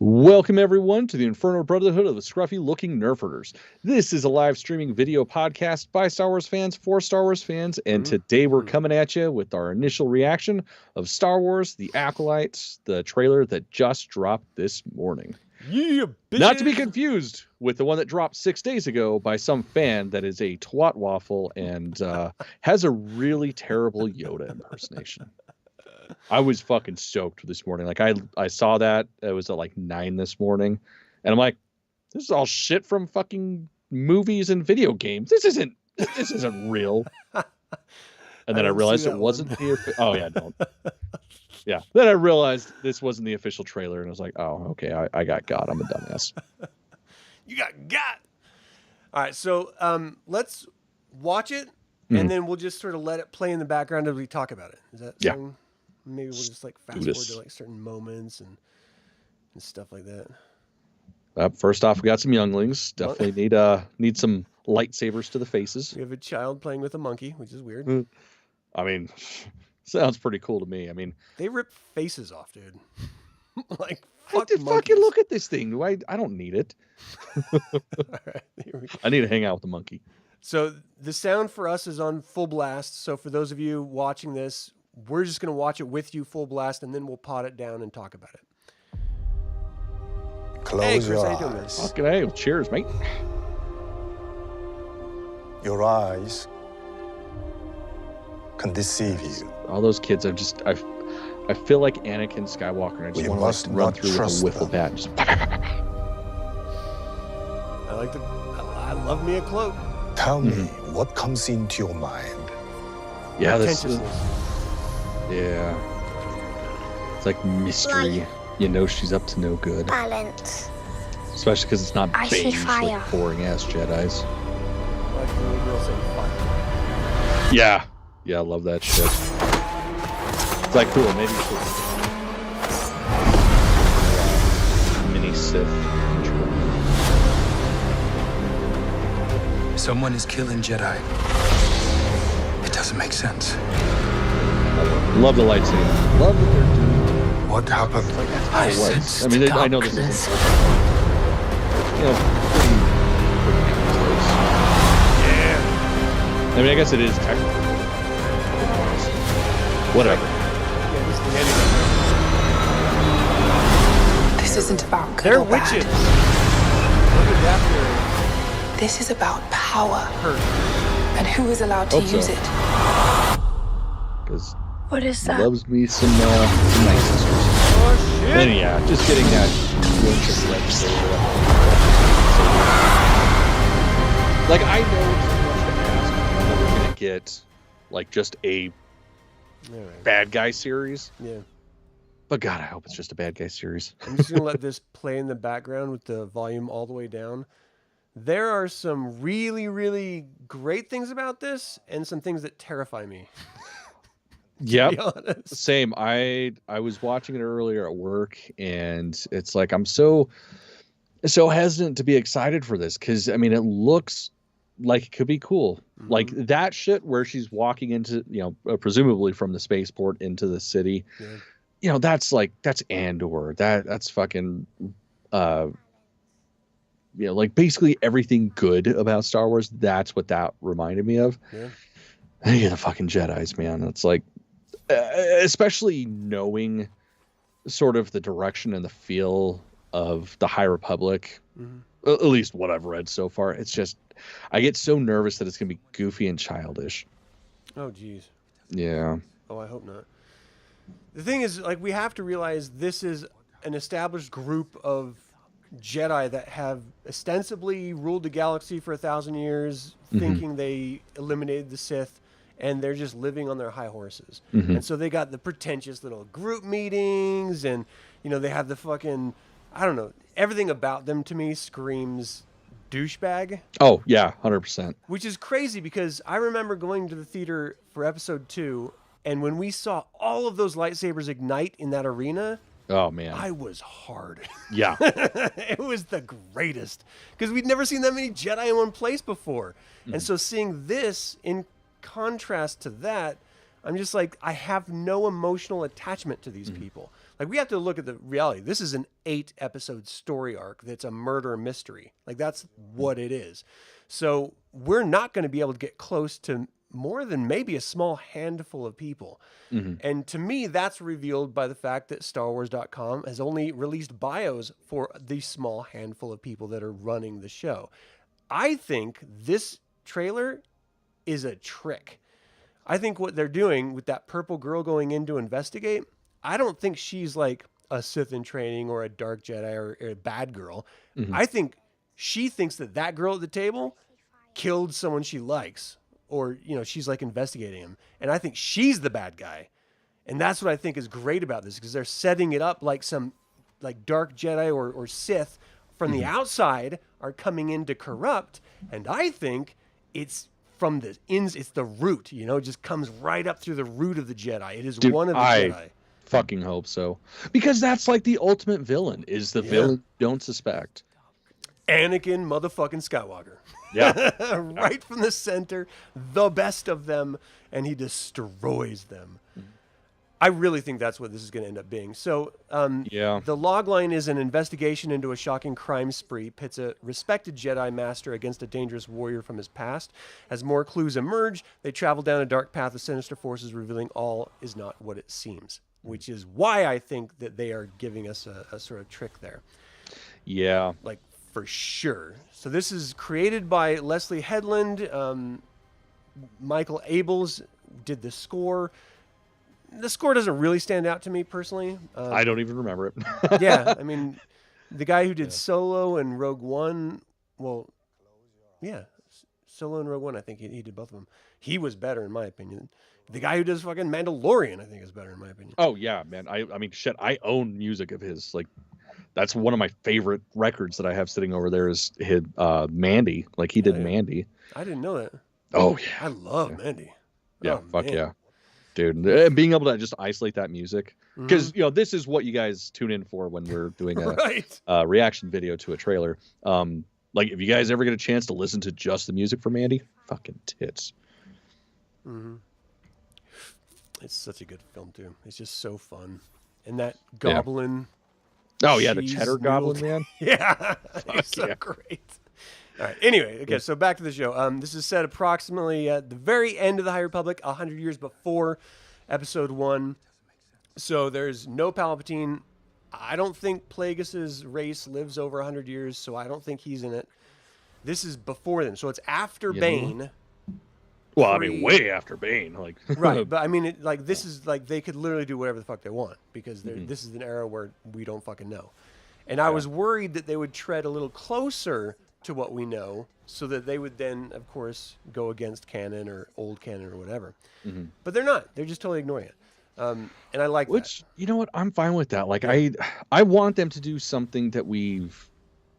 Welcome, everyone, to the Infernal Brotherhood of the Scruffy Looking Nerf Herders. This is a live streaming video podcast by Star Wars fans for Star Wars fans, and today we're coming at you with our initial reaction of Star Wars: The Acolyte, the trailer that just dropped this morning. Yeah, bitches. Not to be confused with the one that dropped 6 days ago by some fan that is a twat waffle and has a really terrible Yoda impersonation. I was fucking stoked this morning. Like I saw that it was at like 9 this morning, and I'm like, this is all shit from fucking movies and video games. This isn't real. And then I realized it wasn't the oh yeah, don't. Yeah. Then I realized this wasn't the official trailer, and I was like, oh, okay, I got God. I'm a dumbass. You got. All right, so let's watch it, and then we'll just sort of let it play in the background as we talk about it. Is that something? Maybe we'll just like fast forward to like certain moments and stuff like that. First off, we got some younglings. Definitely need some lightsabers to the faces. We have a child playing with a monkey, which is weird. I mean, sounds pretty cool to me. I mean, they rip faces off, dude. Like, fucking look at this thing. I don't need it. All right, here we go. I need to hang out with the monkey. So the sound for us is on full blast. So for those of you watching this, we're just going to watch it with you full blast, and then we'll pot it down and talk about it. Close your eyes. Fucking hey, cheers, mate. Your eyes can deceive you. All those kids, I feel like Anakin Skywalker, and I just want to run through with a wiffle bat. Just... I love me a cloak. Tell me what comes into your mind. Yeah, yeah. It's like mystery. Light. You know she's up to no good. Balance. Especially because it's not I see beige fire. like boring ass Jedis. Like the little girl saying fire. Yeah. Yeah, I love that shit. It's like cool, maybe mini Sith. Someone is killing Jedi. It doesn't make sense. Love the lightsaber. Love that they're doing. What happened? Like, that's how it was. I mean, I know this isn't, pretty yeah. I mean, I guess it is technically. Whatever. This isn't about good They're or bad. witches. Look at that. This is about power. And who is allowed to use it. Because What is that? loves me some nice sisters. Oh, shit. And yeah, just getting that like, I know it's too much to ask. I'm never gonna get like just a bad guy series. Yeah. But God, I hope it's just a bad guy series. I'm just gonna let this play in the background with the volume all the way down. There are some really, really great things about this, and some things that terrify me. Yep. To be honest. Same. I was watching it earlier at work, and it's like I'm so hesitant to be excited for this because I mean it looks like it could be cool. Like that shit where she's walking into, presumably from the spaceport into the city. Yeah. That's Andor. That's fucking like basically everything good about Star Wars. That's what that reminded me of. Yeah. And the fucking Jedis, man. It's like, especially knowing sort of the direction and the feel of the High Republic, at least what I've read so far. It's just, I get so nervous that it's going to be goofy and childish. Oh, geez. Yeah. Oh, I hope not. The thing is, like, we have to realize this is an established group of Jedi that have ostensibly ruled the galaxy for 1,000 years, thinking they eliminated the Sith, and they're just living on their high horses. And so they got the pretentious little group meetings, and, they have the fucking, I don't know, everything about them to me screams douchebag. Oh, yeah, 100%. Which is crazy because I remember going to the theater for episode 2, and when we saw all of those lightsabers ignite in that arena, oh man, I was hard. Yeah. It was the greatest because we'd never seen that many Jedi in one place before. And so seeing this in contrast to that, I'm just like, I have no emotional attachment to these people. Like, we have to look at the reality. This is an 8-episode story arc that's a murder mystery. Like, that's what it is. So we're not going to be able to get close to more than maybe a small handful of people. And to me, that's revealed by the fact that StarWars.com has only released bios for the small handful of people that are running the show. I think this trailer is a trick. I think what they're doing with that purple girl going in to investigate, I don't think she's like a Sith in training or a dark Jedi or a bad girl. I think she thinks that girl at the table killed someone she likes, or, you know, she's like investigating him. And I think she's the bad guy. And that's what I think is great about this, because they're setting it up like some like dark Jedi or Sith from the outside are coming in to corrupt. And I think it's from the it's the root, you know, it just comes right up through the root of the Jedi. It is one of the Jedi. Fucking hope so, because that's like the ultimate villain, is the villain you don't suspect. Anakin motherfucking Skywalker. Yeah. Right from the center, the best of them, and he destroys them. I really think that's what this is going to end up being. So, the log line is an investigation into a shocking crime spree, pits a respected Jedi Master against a dangerous warrior from his past. As more clues emerge, they travel down a dark path of sinister forces, revealing all is not what it seems, which is why I think that they are giving us a sort of trick there. Yeah. Like, for sure. So this is created by Leslie Headland. Michael Abels did the score. The score doesn't really stand out to me personally. I don't even remember it. Yeah, I mean, the guy who did Solo and Rogue One, well, yeah, Solo and Rogue One, I think he did both of them. He was better in my opinion. The guy who does fucking Mandalorian, I think, is better in my opinion. Oh yeah, man. I mean, shit. I own music of his. Like, that's one of my favorite records that I have sitting over there is his Mandy. Like, he did Mandy. I didn't know that. Oh yeah, I love Mandy. Yeah, Oh, fuck man. yeah, dude. And being able to just isolate that music, because you know this is what you guys tune in for when we're doing a Right. reaction video to a trailer. Like, if you guys ever get a chance to listen to just the music for Mandy, fucking tits. It's such a good film too. It's just so fun, and that goblin. Oh yeah, the cheese cheddar noodle- goblin, man. Yeah, it's so yeah. great. All right. Anyway, okay. So back to the show. This is set approximately at the very end of the High Republic, 100 years before Episode 1. So there's no Palpatine. I don't think Plagueis's race lives over 100 years, so I don't think he's in it. This is before them, so it's after Bane. Well, I mean, way after Bane, like Right, but I mean, this is like they could literally do whatever the fuck they want, because this is an era where we don't fucking know. And I was worried that they would tread a little closer to what we know, so that they would then, of course, go against canon or old canon or whatever. But they're not. They're just totally ignoring it. And I like Which, that. you know what? I'm fine with that. Like, I want them to do something that we've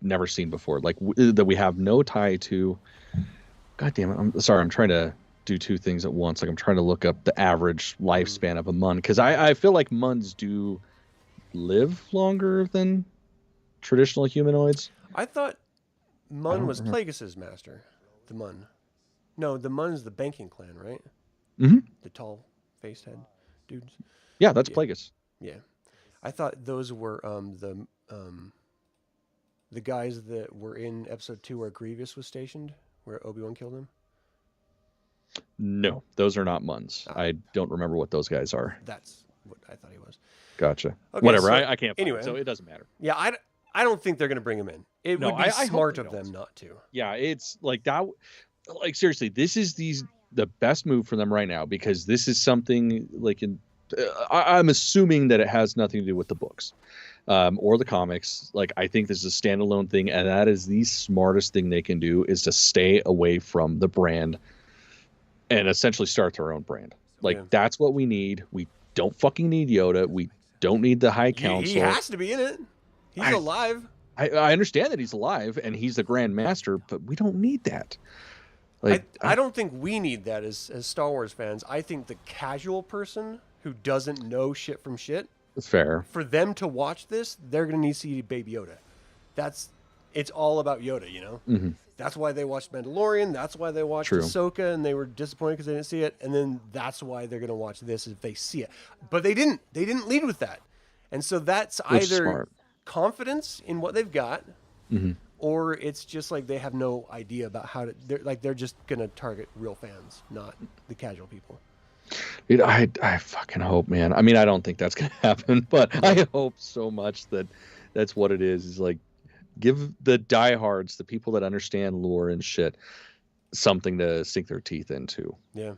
never seen before, like that we have no tie to. God damn it. I'm sorry. I'm trying to do two things at once. Like, I'm trying to look up the average lifespan of a Mun, because I feel like Muns do live longer than traditional humanoids. I thought Mun was Plagueis's master. The Mun. No, the Mun's the banking clan, right? Mm-hmm. The tall faced head dudes. Yeah, that's Plagueis. Yeah. I thought those were the guys that were in Episode 2 where Grievous was stationed, where Obi-Wan killed him. No, those are not Muns. I don't remember what those guys are. That's what I thought he was. Gotcha. Okay, Whatever. so I can't find anyway. it, so it doesn't matter. Yeah, I don't think they're going to bring him in. It No, would be I hope smart they of them don't. not to. Yeah, it's like that. Like, seriously, this is the best move for them right now, because this is something like I'm assuming that it has nothing to do with the books or the comics. Like, I think this is a standalone thing, and that is the smartest thing they can do, is to stay away from the brand and essentially start their own brand. Like, that's what we need. We don't fucking need Yoda. We don't need the High Council. He has to be in it. He's alive. I understand that he's alive and he's the Grand Master, but we don't need that. Like, I don't think we need that as Star Wars fans. I think the casual person who doesn't know shit from shit, it's fair. for them to watch this, they're going to need to see Baby Yoda. It's all about Yoda, you know? Mm-hmm. That's why they watched Mandalorian. That's why they watched True. Ahsoka, and they were disappointed because they didn't see it. And then that's why they're going to watch this if they see it. But they didn't. They didn't lead with that. And so that's Which is either smart. confidence in what they've got, Mhm. or it's just like they have no idea about how to. They're just gonna target real fans, not the casual people. Dude, I fucking hope, man. I mean, I don't think that's gonna happen, but I hope so much that that's what it is. Is like give the diehards, the people that understand lore and shit, something to sink their teeth into. Yeah.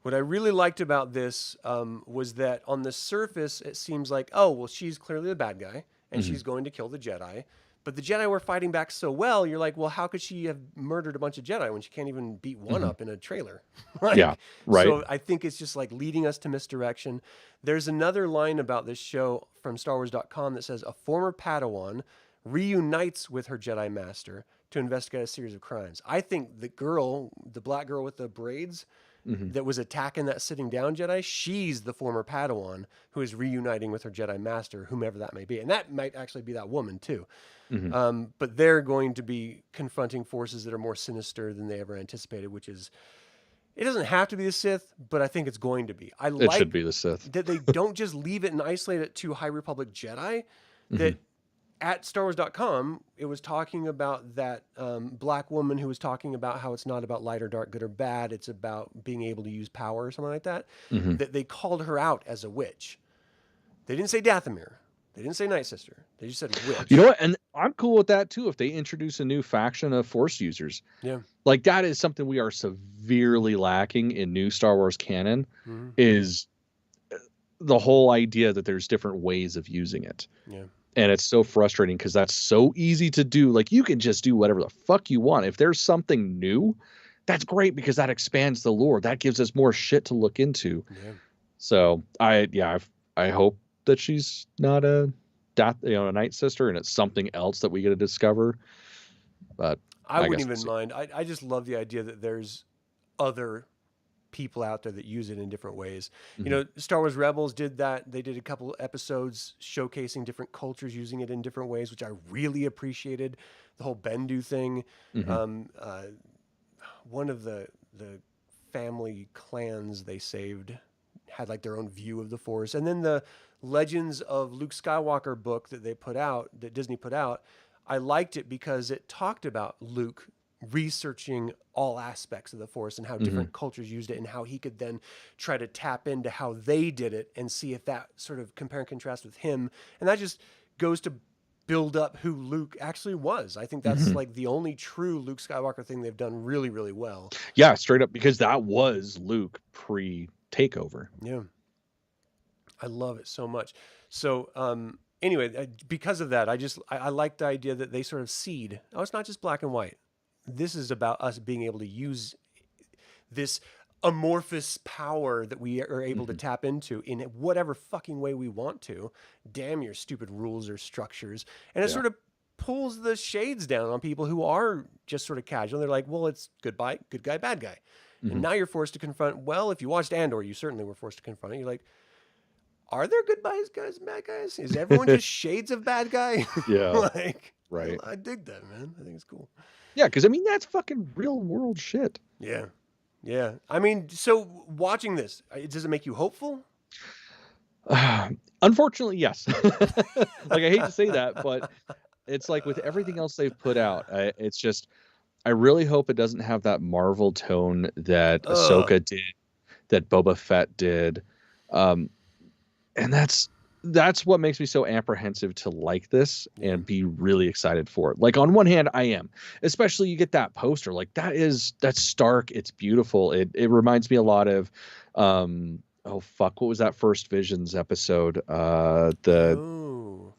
What I really liked about this was that on the surface, it seems like, oh, well, she's clearly the bad guy, and she's going to kill the Jedi. But the Jedi were fighting back so well, you're like, well, how could she have murdered a bunch of Jedi when she can't even beat one up in a trailer? Like, Yeah, right. So I think it's just like leading us to misdirection. There's another line about this show from StarWars.com that says, a former Padawan reunites with her Jedi Master to investigate a series of crimes. I think the girl, the black girl with the braids, that was attacking that sitting down Jedi, she's the former Padawan who is reuniting with her Jedi Master, whomever that may be. And that might actually be that woman too. But they're going to be confronting forces that are more sinister than they ever anticipated, which is, it doesn't have to be the Sith, but I think it's going to be. It should be the Sith. That they don't just leave it and isolate it to High Republic Jedi, that at StarWars.com, it was talking about that black woman who was talking about how it's not about light or dark, good or bad. It's about being able to use power or something like that. That they called her out as a witch. They didn't say Dathomir. They didn't say Night Sister. They just said witch. You know what? And I'm cool with that too. If they introduce a new faction of Force users, like that is something we are severely lacking in new Star Wars canon. Is the whole idea that there's different ways of using it. Yeah. And it's so frustrating because that's so easy to do. Like you can just do whatever the fuck you want. If there's something new, that's great because that expands the lore. That gives us more shit to look into. Yeah. So I hope that she's not a Night Sister and it's something else that we get to discover. But I wouldn't guess even we'll mind. I just love the idea that there's other people out there that use it in different ways. You know, Star Wars Rebels did that. They did a couple episodes showcasing different cultures using it in different ways, which I really appreciated. The whole Bendu thing. One of the family clans they saved had like their own view of the Force. And then the Legends of Luke Skywalker book that they put out, that Disney put out, I liked it because it talked about Luke researching all aspects of the Force and how different cultures used it and how he could then try to tap into how they did it and see if that sort of compare and contrast with him. And that just goes to build up who Luke actually was. I think that's like the only true Luke Skywalker thing they've done really, really well. Yeah, straight up, because that was Luke pre-takeover. Yeah. I love it so much. So, anyway, because of that, I like the idea that they sort of seed. Oh, it's not just black and white. This is about us being able to use this amorphous power that we are able to tap into in whatever fucking way we want to. Damn your stupid rules or structures. And it sort of pulls the shades down on people who are just sort of casual. They're like, well, it's good guy, bad guy. And now you're forced to confront, well, if you watched Andor, you certainly were forced to confront it. You're like, are there good guys and bad guys? Is everyone just shades of bad guy? Yeah. Like, right. I dig that, man. I think it's cool. Yeah, because I mean that's fucking real world shit. Yeah. Yeah. I mean, so watching this, does it make you hopeful? Unfortunately, yes. Like I hate to say that, but it's like with everything else they've put out, it's just I really hope it doesn't have that Marvel tone that Ahsoka did, that Boba Fett did. And that's what makes me so apprehensive to like this and be really excited for it. Like on one hand, I am, especially you get that poster, like that's stark. It's beautiful. It reminds me a lot of, what was that First Visions episode?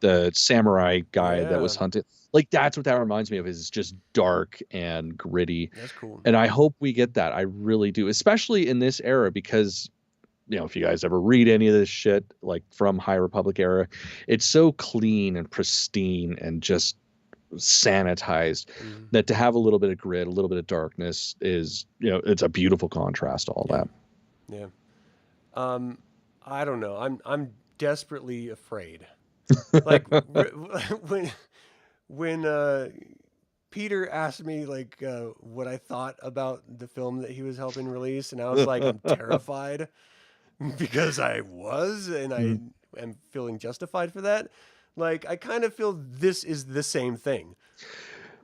The samurai guy that was hunted. Like that's what that reminds me of, is just dark and gritty. That's cool. And I hope we get that. I really do, especially in this era, because if you guys ever read any of this shit, like from High Republic era, it's so clean and pristine and just sanitized that to have a little bit of grit, a little bit of darkness is, it's a beautiful contrast to all that. Yeah. I don't know. I'm desperately afraid. Like when Peter asked me like what I thought about the film that he was helping release, and I was like, I'm terrified. Because I was, and I am feeling justified for that. Like, I kind of feel this is the same thing.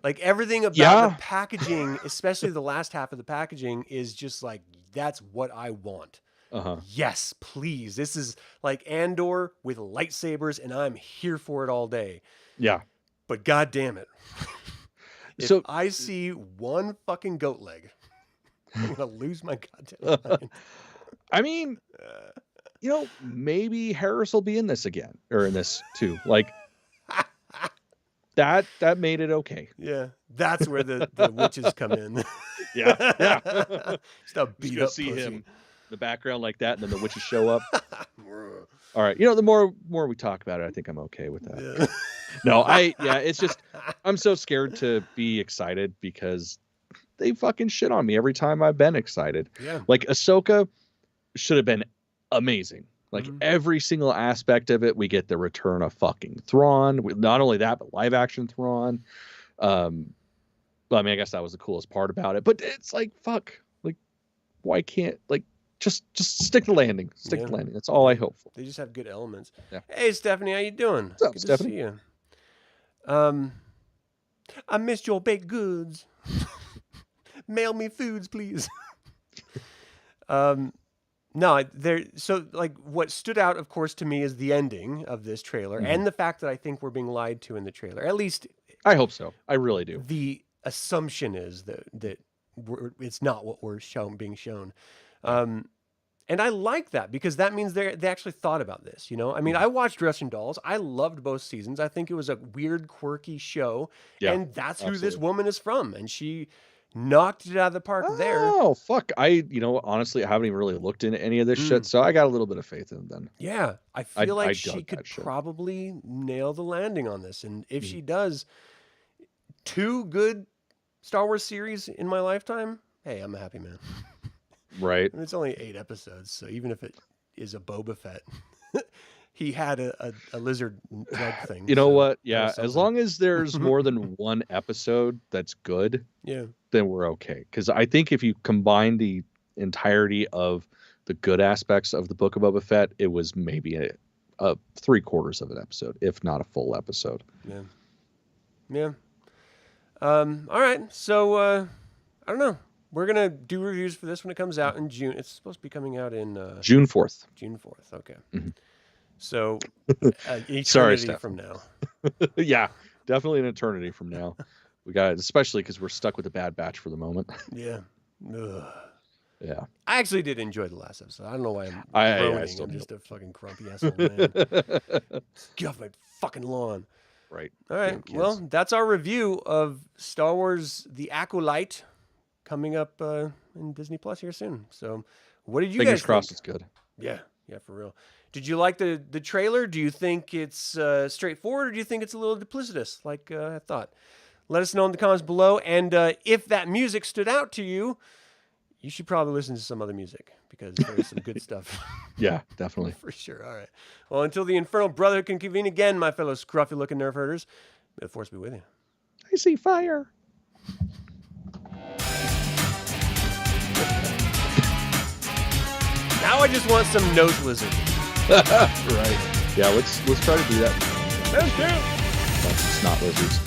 Like, everything about the packaging, especially the last half of the packaging, is just like, that's what I want. Yes, please. This is like Andor with lightsabers, and I'm here for it all day. Yeah. But god damn it. If I see one fucking goat leg, I'm gonna lose my goddamn mind. I mean, you know, maybe Harris will be in this again, or in this too. Like that made it okay. Yeah, that's where the witches come in. Yeah. Just a beat up see pussy. him in the background like that, and then the witches show up. All right, you know, the more we talk about it, I think I'm okay with that. Yeah. No, it's just I'm so scared to be excited because they fucking shit on me every time I've been excited. Yeah. Like Ahsoka should have been amazing. Like every single aspect of it, we get the return of fucking Thrawn. Not only that, but live action Thrawn. Well, I mean, I guess that was the coolest part about it. But it's like, fuck, like, why can't just stick the landing? Stick the landing. That's all I hope for. They just have good elements. Yeah. Hey, Stephanie, how you doing? What's up, Good Stephanie? to see you. I missed your baked goods. Mail me foods, please. No, so like what stood out, of course, to me is the ending of this trailer and the fact that I think we're being lied to in the trailer. At least I hope so. I really do. The assumption is that it's not what we're being shown. And I like that because that means they actually thought about this, you know? I mean, I watched Russian Dolls. I loved both seasons. I think it was a weird, quirky show. Yeah, and that's who this woman is from. And she knocked it out of the park there. Oh, fuck. Honestly, I haven't even really looked into any of this shit, so I got a little bit of faith in them. Yeah, I feel like she could probably nail the landing on this. And if she does 2 good Star Wars series in my lifetime, hey, I'm a happy man. Right. And it's only 8 episodes, so even if it is a Boba Fett, he had a lizard drug thing. You know what? Yeah, as long as there's more than one episode that's good, then we're okay. Because I think if you combine the entirety of the good aspects of the Book of Boba Fett, it was maybe a 3/4 of an episode, if not a full episode. Yeah. All right. So I don't know. We're going to do reviews for this when it comes out in June. It's supposed to be coming out in June 4th. June 4th. Okay. So eternity Sorry, from now. Yeah, definitely an eternity from now. We got it, especially because we're stuck with the Bad Batch for the moment. Yeah. Ugh. Yeah. I actually did enjoy the last episode. I don't know why I'm groaning. I'm just a fucking grumpy asshole man. Get off my fucking lawn. Right. All right. Well, that's our review of Star Wars The Acolyte coming up in Disney Plus here soon. So what did you guys think? Fingers crossed it's good. Yeah, for real. Did you like the trailer? Do you think it's straightforward, or do you think it's a little duplicitous like I thought? Let us know in the comments below. And if that music stood out to you, you should probably listen to some other music because there's some good stuff. Yeah, definitely. For sure. All right. Well, until the Infernal Brotherhood can convene again, my fellow scruffy looking Nerf herders, may the force be with you. I see fire. Now I just want some nose lizard. Right. Yeah, let's try to do that. That's true. Not lizards.